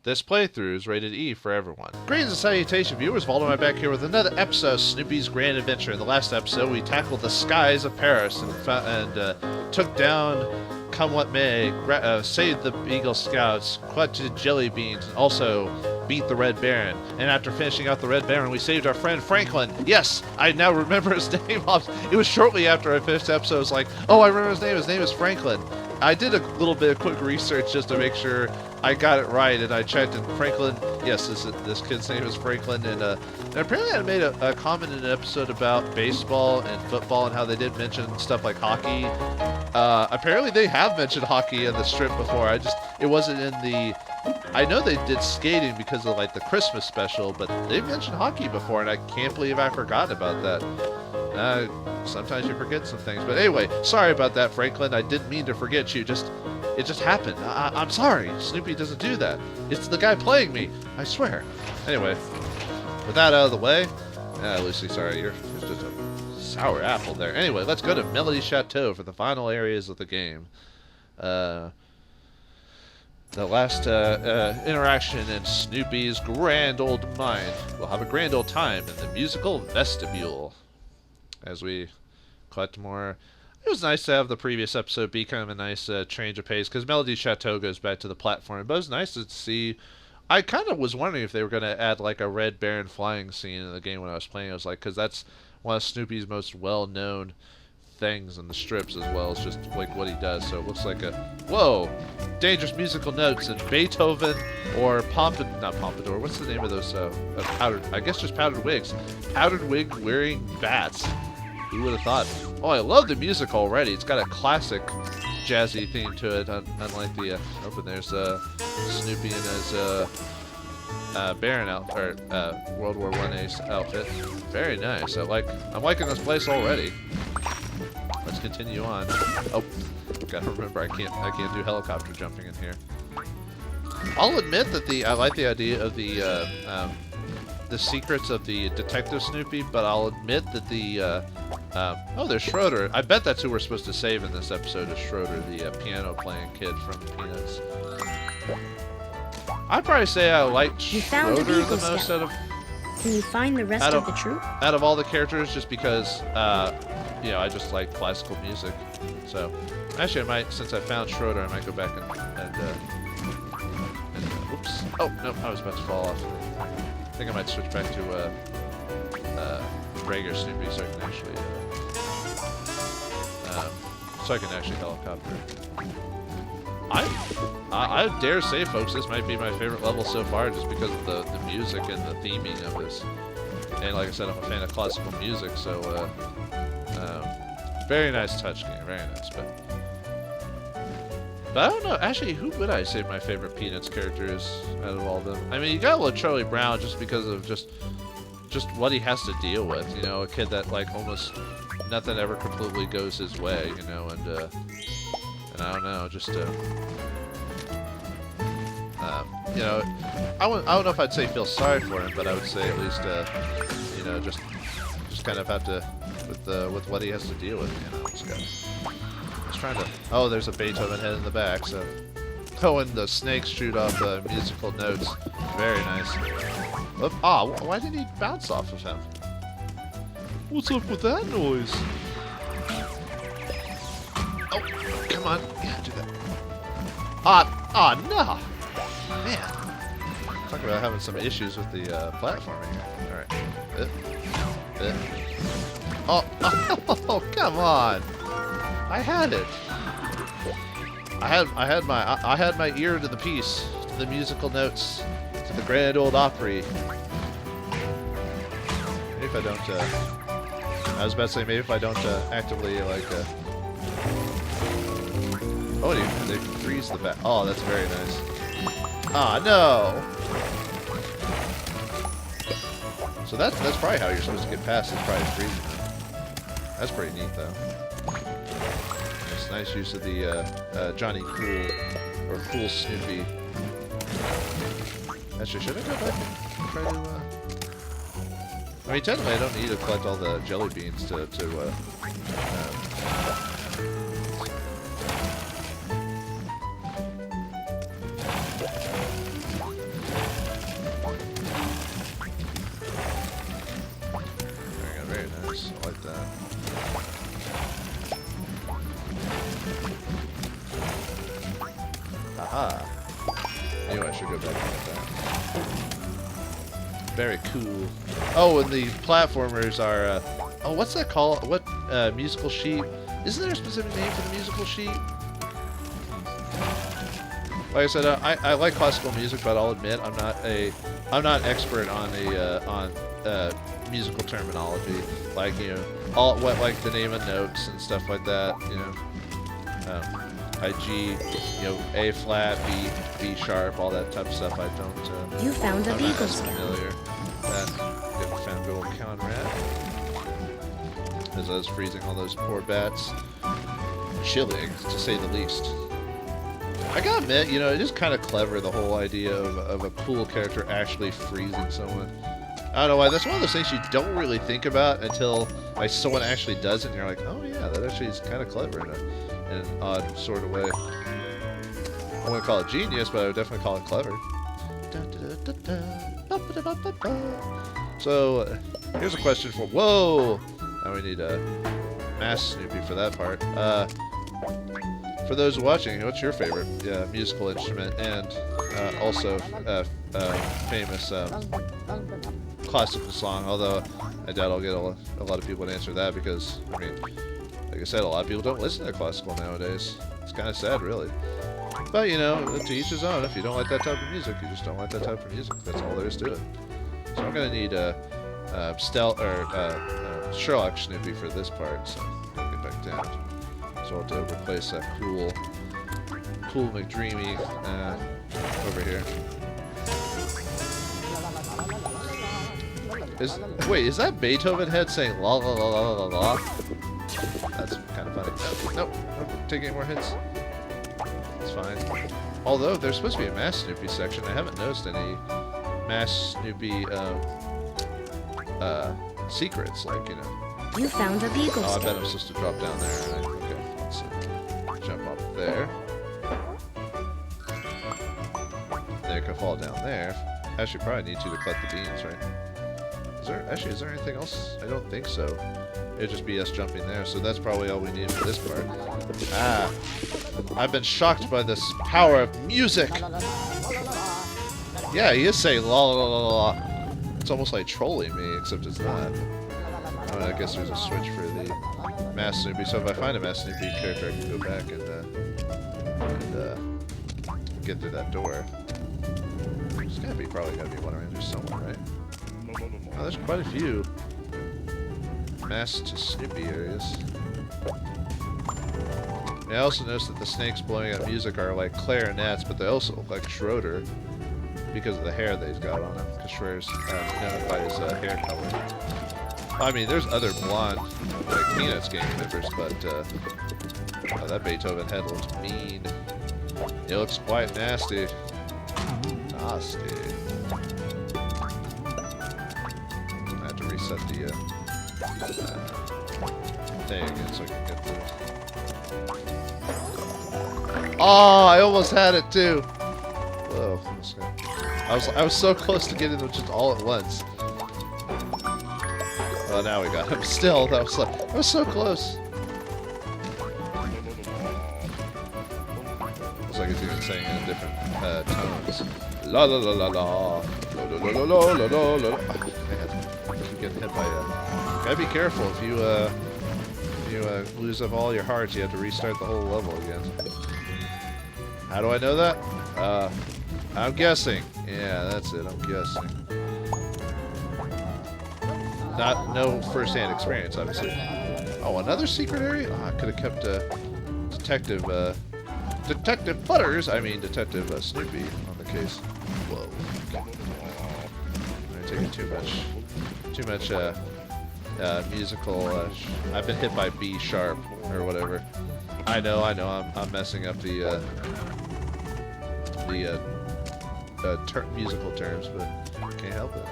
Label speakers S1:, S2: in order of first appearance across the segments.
S1: This playthrough is rated E for everyone. Greetings and salutation, viewers. Vauldemare back here with another episode of Snoopy's Grand Adventure. In the last episode, we tackled the skies of Paris and took down, come what may, saved the Eagle Scouts, collected jelly beans, and also beat the Red Baron. And after finishing out the Red Baron, we saved our friend Franklin. Yes, I now remember his name. It was shortly after I finished the episode. I was like, oh, I remember his name. His name is Franklin. I did a little bit of quick research just to make sure I got it right, and I checked, and Franklin, yes, this kid's name is Franklin, and apparently I made a comment in an episode about baseball and football and how they did mention stuff like hockey. Apparently they have mentioned hockey in the strip before. It wasn't in the, I know they did skating because of like the Christmas special, but they've mentioned hockey before, and I can't believe I forgot about that. Sometimes you forget some things, but anyway, sorry about that, Franklin. I didn't mean to forget you. It just happened. I'm sorry. Snoopy doesn't do that. It's the guy playing me. I swear. Anyway, with that out of the way, Lucy, sorry, you're just a sour apple there. Anyway, let's go to Melody Chateau for the final areas of the game. The last interaction in Snoopy's grand old mind. We'll have a grand old time in the musical vestibule as we collect more. It was nice to have the previous episode be kind of a nice change of pace, because Melody Chateau goes back to the platform, but it was nice to see. I kind of was wondering if they were going to add like a Red Baron flying scene in the game when I was playing. I was like, because that's one of Snoopy's most well-known things in the strips, as well as just like what he does. So it looks like a, whoa, dangerous musical notes in Beethoven or not Pompadour, what's the name of those powdered, I guess just powdered wigs, powdered wig wearing bats. Who would have thought? Oh, I love the music already. It's got a classic jazzy theme to it, unlike the open. There's Snoopy in his Baron outfit, World War I Ace outfit. Very nice. I'm liking this place already. Let's continue on. Oh, gotta remember I can't do helicopter jumping in here. I'll admit that I like the idea of the secrets of the Detective Snoopy, but I'll admit that oh, there's Schroeder. I bet that's who we're supposed to save in this episode, is Schroeder, the piano-playing kid from Peanuts. I'd probably say I like Schroeder the most out of...
S2: Can you find the rest of the troop?
S1: Out of all the characters, just because, you know, I just like classical music. So, actually, I might, since I found Schroeder, I might go back and oops. Oh, no, I was about to fall off. I think I might switch back to regular Snoopy so I can actually helicopter. I dare say, folks, this might be my favorite level so far, just because of the music and the theming of this. And like I said, I'm a fan of classical music, so very nice touch game, very nice. But I don't know, actually, who would I say my favorite Peanuts character is out of all of them? I mean, you gotta love Charlie Brown just because of just what he has to deal with, you know, a kid that, like, almost nothing ever completely goes his way, you know, and I don't know, just, you know, I don't know if I'd say feel sorry for him, but I would say at least, you know, just kind of have to, with what he has to deal with, you know, just trying to, oh, there's a Beethoven head in the back, so, oh, and the snakes shoot off the musical notes, very nice. Why did he bounce off of him? What's up with that noise? Oh, come on. Yeah, do that. No. Man. Talk about having some issues with the platforming here. Alright. Oh, come on. I had it. I had my ear to the piece, to the musical notes, to the grand old Opry. Maybe if I don't, I was about to say, maybe if I don't actively, like, oh, they freeze the back. Oh, that's very nice. Ah, no! So that's probably how you're supposed to get past it, probably freezing them. That's pretty neat, though. Nice use of the Johnny Cool, or Cool Snoopy. Actually, should I go back and try to, I mean, technically I don't need to collect all the jelly beans to knew I should go back and get that. Very cool. Oh, and the platformers are, oh, what's that called? What, musical sheet? Isn't there a specific name for the musical sheet? Like I said, I like classical music, but I'll admit I'm not expert on musical terminology. Like, you know, like the name of notes and stuff like that, you know. G, you know, A flat, B sharp, all that type of stuff. I don't.
S2: You found a
S1: I'm
S2: Beagle
S1: not
S2: Scout.
S1: familiar. Yep, found good old Conrad. As I was freezing all those poor bats. Chilling, to say the least. I gotta admit, you know, it is kind of clever, the whole idea of a cool character actually freezing someone. I don't know why. That's one of those things you don't really think about until like someone actually does it, and you're like, oh yeah, that actually is kind of clever in an odd sort of way. I wouldn't call it genius, but I would definitely call it clever. So, here's a question for... Whoa! Now we need a Mass Snoopy for that part. For those watching, what's your favorite musical instrument and also famous classical song? Although I doubt I'll get a lot of people to answer that because, I mean, like I said, a lot of people don't listen to classical nowadays. It's kind of sad, really. But, you know, to each his own. If you don't like that type of music, you just don't like that type of music. That's all there is to it. So I'm going to need a Sherlock Snoopy for this part, so I'll get back down. So I'll have to replace that cool McDreamy over here. Wait, is that Beethoven head saying la la la la la la? That's kind of funny. Nope, don't take any more hits. It's fine. Although there's supposed to be a Mass Snoopy section, I haven't noticed any Mass Snoopy secrets, like, you know.
S2: You found a Beagle
S1: Oh, I
S2: Scout.
S1: bet I'm supposed to drop down there. Right? Okay, let's jump up there. Then I can fall down there. Actually, probably need to collect the beans, right? Is there anything else? I don't think so. It'd just be us jumping there, so that's probably all we need for this part. Ah! I've been shocked by this power of music! Yeah, he is saying la la la la la. It's almost like trolling me, except it's not. Oh, I guess there's a switch for the Mass Snoopy, so if I find a Mass Snoopy character, I can go back and get through that door. There's probably gotta be one around here somewhere, right? Oh, there's quite a few Mass to Snoopy areas. And I also noticed that the snakes blowing out music are like clarinets, but they also look like Schroeder because of the hair that he's got on him, because Schroeder's known by his hair color. I mean, there's other blonde, like Peanuts gang members, but oh, that Beethoven head looks mean. It looks quite nasty. Nasty. I have to reset the thing again so I can get through. Oh, I almost had it too. Whoa. I was so close to getting them just all at once. Well, now we got him. Still, I was so close. Looks like it's even saying it in different tones. La la la la la. La la la la la la la. Man, you get hit by that. Gotta be careful. If you lose up all your hearts, you have to restart the whole level again. How do I know that? I'm guessing. Yeah, that's it. I'm guessing. No first-hand experience, obviously. Oh, another secret area? Oh, I could have kept Detective Butters. I mean, Detective Snoopy on the case. Whoa. I'm taking too much musical. I've been hit by B sharp or whatever. I know. I'm messing up the musical terms, but can't help it.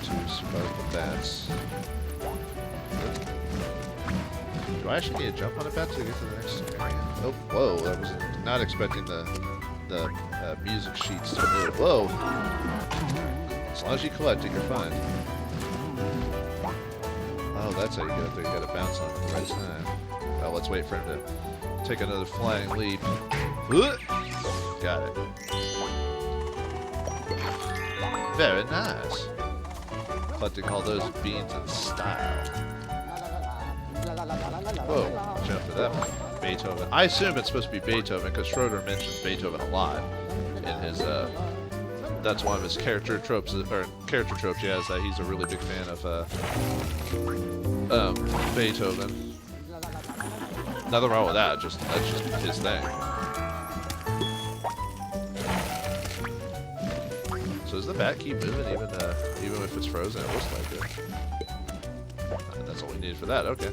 S1: To survive the bats. Do I actually need to jump on a bat to get to the next area? Oh, whoa! I was not expecting the music sheets to move. Whoa! As long as you collect it, you're fine. Oh, that's how you get up there. You gotta bounce on it at the right time. Oh, let's wait for him to take another flying leap. Got it. Very nice. Collecting all those beans in style. Whoa, watch out for that one. Beethoven. I assume it's supposed to be Beethoven because Schroeder mentions Beethoven a lot in his, that's one of his character tropes, or character tropes he has, that he's a really big fan of, Beethoven. Nothing wrong with that, that's just his thing. So does the bat keep moving even if it's frozen? It looks like it. That's all we needed for that, okay.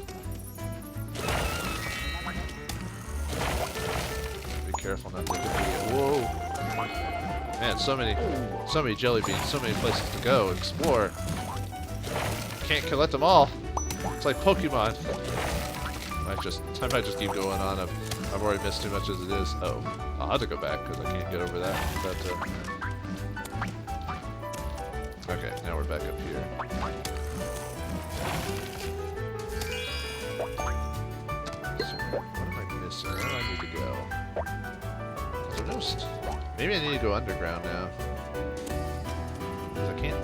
S1: Be careful not to get whoa! Man, so many jelly beans, so many places to go and explore. Can't collect them all. It's like Pokemon. I might just keep going on. I've already missed too much as it is. Oh, I'll have to go back because I can't get over that. But okay, now we're back up here. So, what am I missing? Where do I need to go? Is there no maybe I need to go underground now. Because I can't.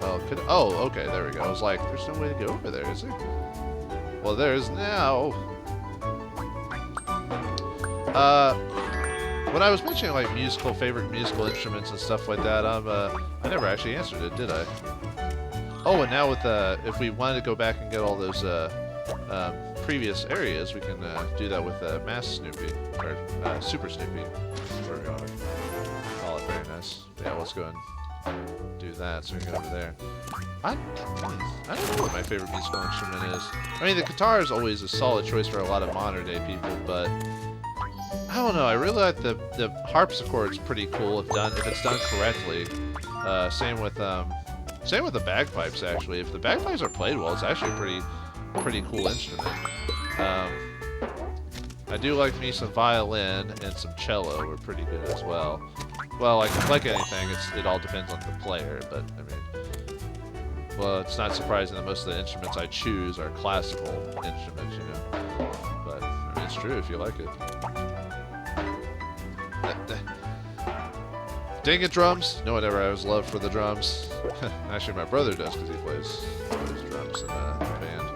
S1: Well, oh, okay, there we go. I was like, there's no way to go over there, is there? Well, there is now. When I was mentioning like favorite musical instruments and stuff like that, I never actually answered it, did I? Oh, and now with if we wanted to go back and get all those previous areas, we can do that with Mass Snoopy or Super Snoopy, whatever you want to call it. Very nice. Yeah, let's go and do that. So we can go over there. I don't know what my favorite musical instrument is. I mean, the guitar is always a solid choice for a lot of modern day people, but I don't know. I really like the harpsichord's pretty cool if it's done correctly. Same with the bagpipes actually. If the bagpipes are played well, it's actually a pretty cool instrument. I do like me some violin and some cello are pretty good as well. Well, like anything, it all depends on the player, but I mean, well, it's not surprising that most of the instruments I choose are classical instruments, you know. But I mean, it's true if you like it. Dang it, drums! No one ever has love for the drums. Actually, my brother does because he plays drums in a band.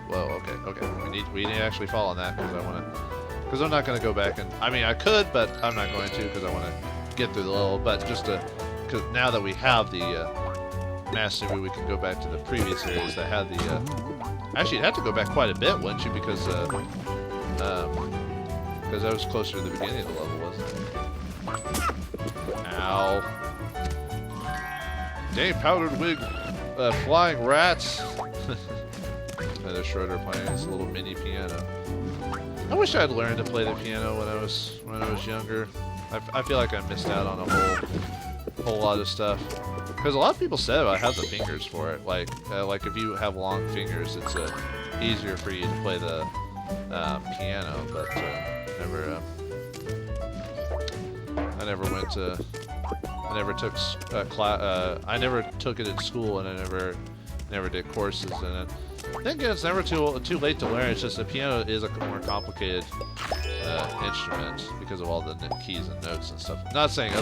S1: Whoa, okay. We need to actually fall on that because I'm not gonna go back and I mean I could, but I'm not going to because I want to get through the level. But just because now that we have the Mass Snoopy, we can go back to the previous areas that had the. Actually, you'd have to go back quite a bit, wouldn't you? Because that was closer to the beginning of the level, wasn't it? Ow. Dang powdered wig, flying rats. Another Schroeder playing his little mini piano. I wish I'd learned to play the piano when I was younger. I feel like I missed out on a whole lot of stuff. Because a lot of people said I have the fingers for it. Like if you have long fingers, it's easier for you to play the piano. But I never took I never took it in school, and I never did courses in it. Then again, it's never too late to learn. It's just the piano is a more complicated instrument because of all the keys and notes and stuff. Not saying
S2: you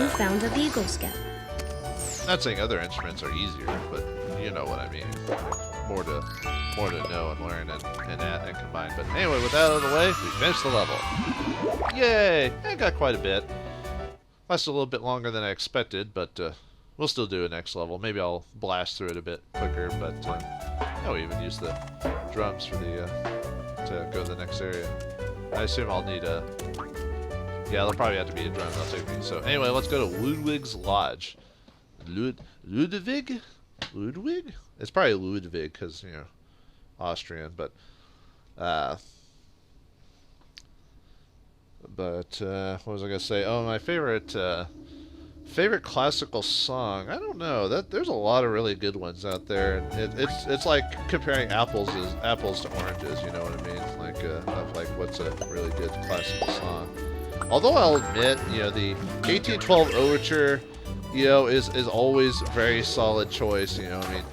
S2: found a Eagle Scout.
S1: Not saying other instruments are easier, but you know what I mean. More to know and learn and combine. But anyway, with that out of the way, we finished the level. Yay! I got quite a bit. Lasted a little bit longer than I expected, but we'll still do a next level. Maybe I'll blast through it a bit quicker, but I'll even use the drums for to go to the next area. I assume I'll need a. Yeah, there'll probably have to be a drum. That'll take me. So anyway, let's go to Ludwig's Lodge. Ludwig? Ludwig? It's probably Ludwig because you know, Austrian. But what was I gonna say? Oh, my favorite classical song. I don't know. There's a lot of really good ones out there. It's like comparing apples to oranges. You know what I mean? Like what's a really good classical song. Although I'll admit, you know, the 1812 Overture, you know, is always a very solid choice. You know, I mean,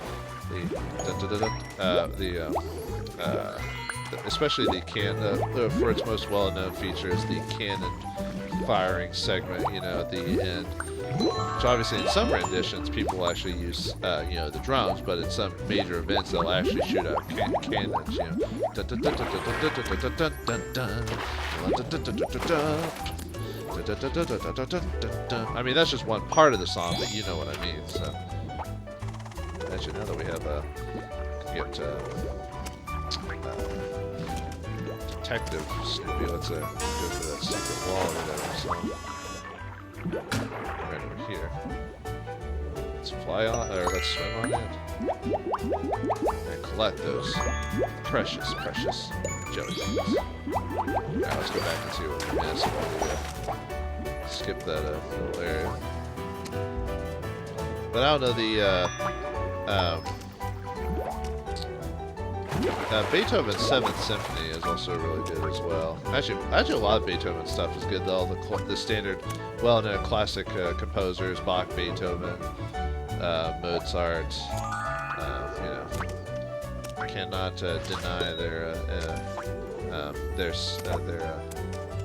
S1: especially the for its most well-known feature is the cannon firing segment, you know, at the end. Which obviously in some renditions people will actually use, you know, the drums, but in some major events they'll actually shoot out cannons, you know. I mean, that's just one part of the song, but you know what I mean, so. Actually, now that we have, get, Detective Snoopy, let's, go for that secret wall or whatever, so. Right over here. Let's fly on, or let's swim on in. And collect those precious, precious jelly beans. Now let's go back and see what we missed while we skip that little area. But I don't know, the Beethoven's 7th Symphony is also really good as well. Actually, a lot of Beethoven stuff is good though. The standard, well-known classic composers, Bach, Beethoven, Mozart, you know, cannot deny their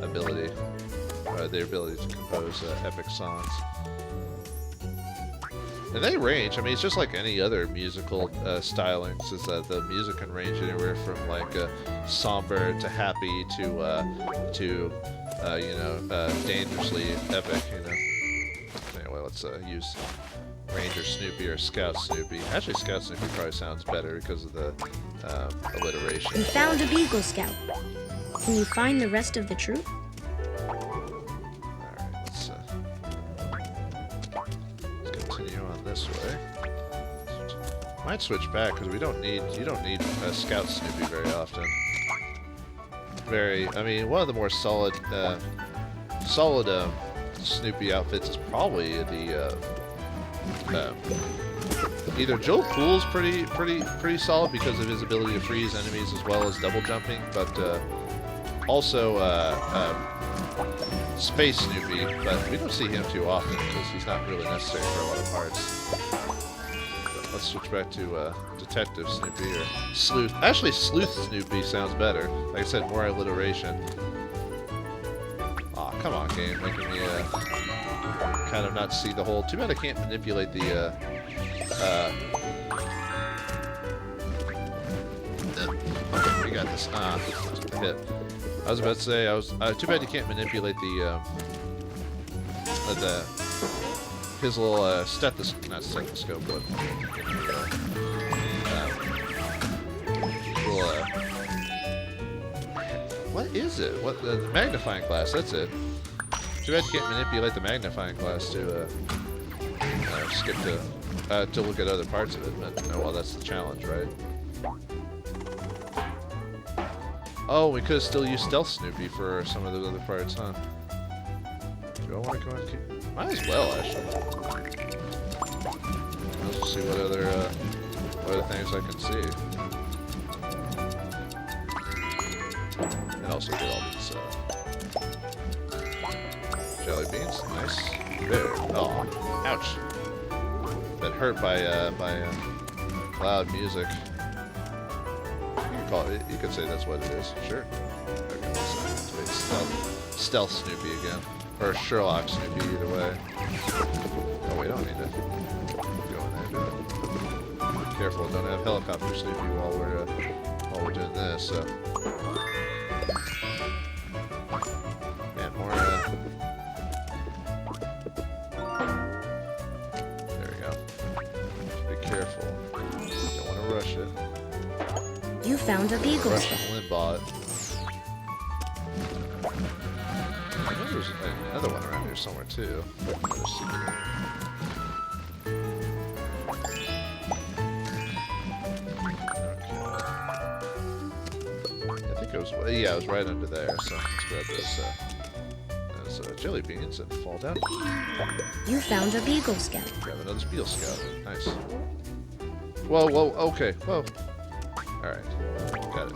S1: ability, or their ability to compose epic songs. And they range. I mean, it's just like any other musical stylings. Is that the music can range anywhere from like somber to happy to you know, dangerously epic. You know. Anyway, let's use Ranger Snoopy or Scout Snoopy. Actually, Scout Snoopy probably sounds better because of the alliteration.
S2: You found a Beagle Scout. Can you find the rest of the troop?
S1: This way. Might switch back because you don't need Scout Snoopy very often. I mean, one of the more solid Snoopy outfits is probably the either Joe Cool's pretty solid because of his ability to freeze enemies as well as double jumping, but also Space Snoopy, but we don't see him too often because he's not really necessary for a lot of parts. But let's switch back to Detective Snoopy or Sleuth. Actually, Sleuth Snoopy sounds better. Like I said, more alliteration. Aw, come on, game, making me kind of not see the whole. Too bad I can't manipulate the. We got this. Just a hit. I was about to say, too bad you can't manipulate his little stethoscope, not stethoscope, but little, what is it? What the magnifying glass? That's it. Too bad you can't manipulate the magnifying glass to skip to look at other parts of it. But oh well, that's the challenge, right? Oh, we could have still used Stealth Snoopy for some of those other parts, huh? Do I want to go and keep... Might as well, actually. Let's just see what other things I can see. And also get all these, jelly beans. Nice. There. Oh, ouch. Been hurt by loud music. You could say that's what it is. Sure. Okay, so wait, Stealth Snoopy again. Or Sherlock Snoopy, either way. Oh, we don't need to go in there, do it. Be careful, don't have Helicopter Snoopy while we're doing this, so. Man, more, there we go. Just be careful. Don't want to rush it.
S2: You found a Beagle Scout.
S1: Russian Limbot. I know there's another one around here somewhere too. Another secret. Okay. I think it was, yeah, it was right under there. So let's grab those jelly beans and fall down.
S2: You found a Beagle Scout.
S1: Grab another Beagle Scout. Nice. Whoa, okay, whoa. Alright, got it.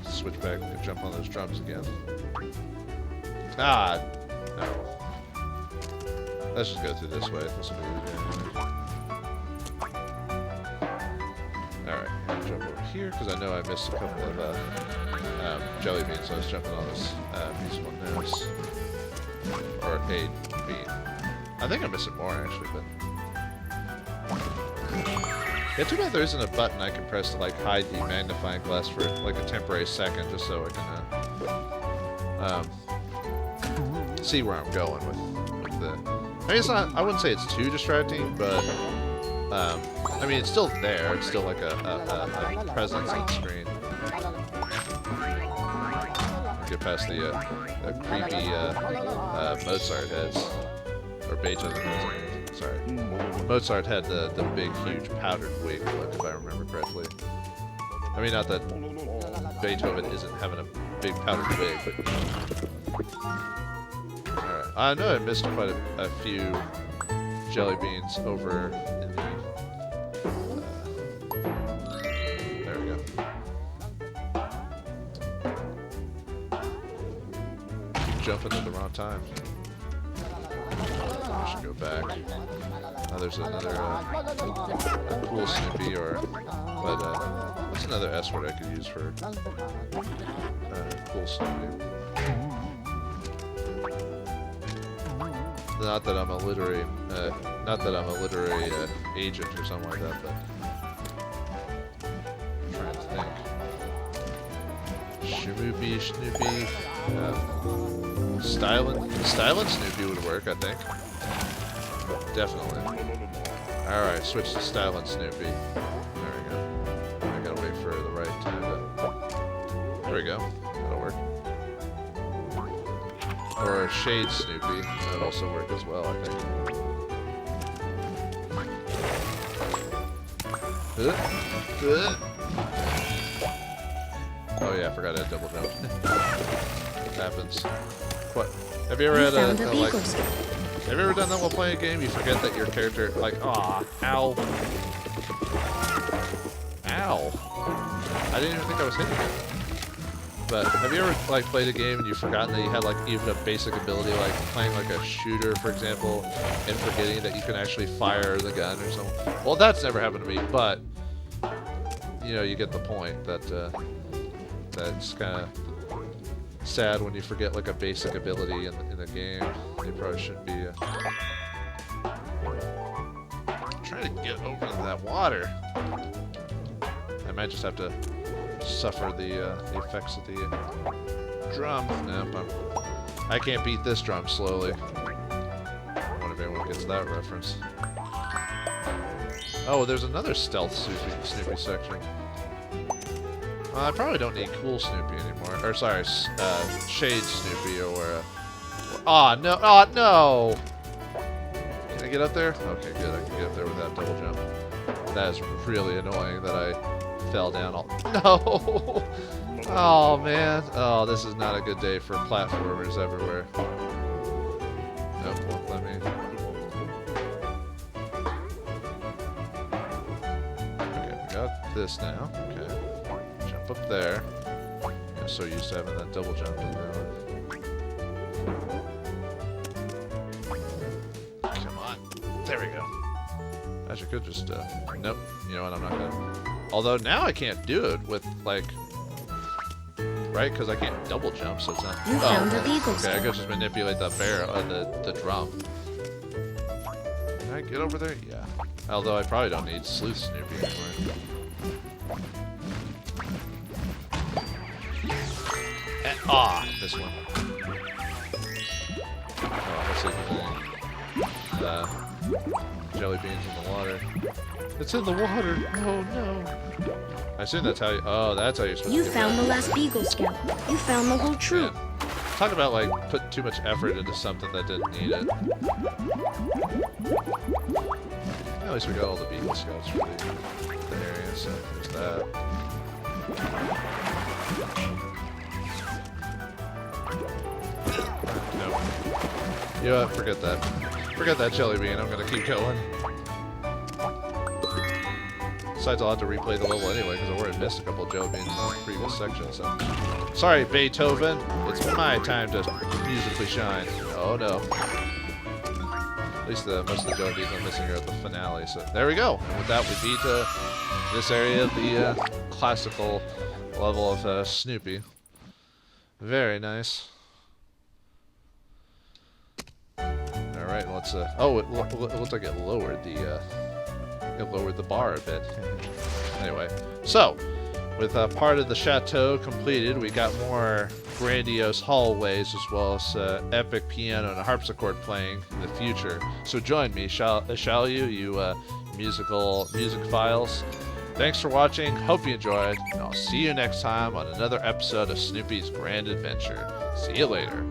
S1: Switch back and jump on those drums again. Ah, no. Let's just go through this way. This will be easier. Alright, jump over here? Because I know I missed a couple of jelly beans, so I was jumping on this musical notes. Or a bean. I think I'm missing more, actually, but... Yeah, too bad there isn't a button I can press to, like, hide the magnifying glass for, like, a temporary second, just so I can, see where I'm going with the... I mean, it's not... I wouldn't say it's too distracting, but... I mean, it's still there. It's still like a presence on screen. Get past the creepy Mozart heads. Or Beethoven heads. Sorry. Mozart had the big, huge powdered wig look, if I remember correctly. I mean, not that Beethoven isn't having a big powdered wig, but... Alright. I know I missed quite a few jelly beans over in the... there we go. Keep jumping at the wrong time. I should go back. Oh, there's another a cool Snoopy, or... But, what's another S word I could use for cool Snoopy? Not that I'm a literary, agent or something like that, but I'm trying to think. Snoopy. Stylin' Snoopy would work, I think. Definitely. Alright, switch to Stylin' Snoopy. There we go. I gotta wait for the right time to... There we go. That'll work. Or a Shade Snoopy. That would also work as well, I think. Oh yeah, I forgot I had double jump. Happens. What? Have you ever had have you ever done that while playing a game? You forget that your character, like, aw, ow. Ow. I didn't even think I was hitting it. But have you ever, like, played a game and you've forgotten that you had, like, even a basic ability, like playing, like, a shooter, for example, and forgetting that you can actually fire the gun or something? Well, that's never happened to me, but, you know, you get the point that, that's kind of sad when you forget, like, a basic ability in the game. They probably shouldn't be, trying to get over that water. I might just have to suffer the effects of the drum. Nope, I can't beat this drum slowly. I wonder if anyone gets that reference. Oh, there's another stealth Snoopy section. Well, I probably don't need cool Snoopy anymore. Or sorry, Shade Snoopy or aw, no! Aw, no! Can I get up there? Okay, good. I can get up there with that double jump. That is really annoying that I fell down all... No! Oh, man. Oh, this is not a good day for platformers everywhere. Nope, won't let me... Okay, we got this now. Okay. Jump up there. I'm so used to having that double jump in there. Come on. There we go. Actually, could just, nope. You know what, I'm not gonna... Although now I can't do it with, like... Right? Because I can't double jump, so it's not...
S2: You found the beagle.
S1: Okay, I could just manipulate the the drum. Can I get over there? Yeah. Although I probably don't need Sleuth Snoopy anymore. This one. Oh, let's see if there's any jelly beans in the water. It's in the water! Oh no! I assume that's how you... Oh, that's how you're supposed to
S2: You found the last Beagle Scout. You found the whole troop.
S1: Yeah. Talk about, like, putting too much effort into something that didn't need it. At least we got all the Beagle Scouts for the area, so there's that. Nope. You know what? Forget that. Forget that jelly bean. I'm gonna keep going. Besides, I'll have to replay the level anyway because I already missed a couple of jelly beans in the previous section. So, sorry, Beethoven. It's my time to musically shine. Oh no. At least most of the jelly beans I'm missing are at the finale. So there we go. And with that, we beat this area of the classical level of Snoopy. Very nice. All right, let's. Oh, it looked like it lowered the bar a bit. Anyway, so with part of the chateau completed, we got more grandiose hallways as well as epic piano and harpsichord playing in the future. So join me, shall you music files? Thanks for watching. Hope you enjoyed, and I'll see you next time on another episode of Snoopy's Grand Adventure. See you later.